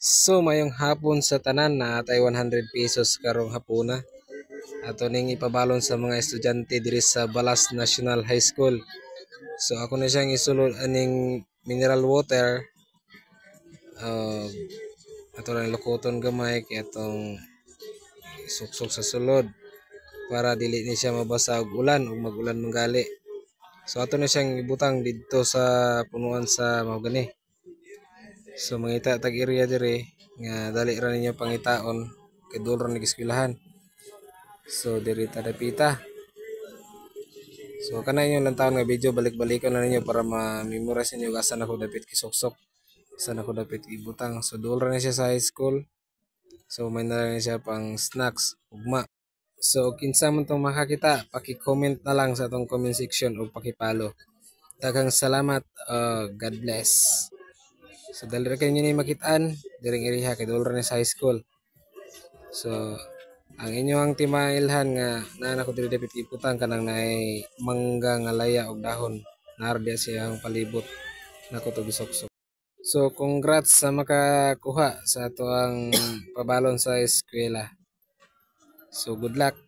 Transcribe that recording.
So mayong hapon sa tanan na atay 100 pesos karong hapuna. Ato ning ipabalon sa mga estudyante diri sa Balas National High School. So ako na siyang isulod aning mineral water. Uh, ato lang lukoton gamay kay atong suksok sa sulod para dili ni siya mabasa og ulan ug magulan manggali. So ato na siyang ibutang didto sa punuan sa mao gani. So mangita tag area dire nga dali ra ninyo pangitaon kay duol ra nag-eskwelahan. So diri ta dapita. So kana inyo lang taon nga video balik-balikon na ninyo para ma-memorize ninyo asa na ko dapit kisuksok. Asa na ko dapit ibutang. So duol ra na siya sa high school. So may na lang siya pang snacks, ugma. So kinsa man tong makakita, paki-comment na lang sa atong comment section o paki-follow. Daghang salamat. God bless. So dali ra kayo ni makitaan diring iriha kay duol ra na sa high school. So ang inyong timailhan nga naa ko diri dapat iputang kanang naay mangga nga laya og dahon nardia siyang palibot nako to gisoksok. So congrats sa makakuha sa ato ang pabalon sa eskwela. So good luck.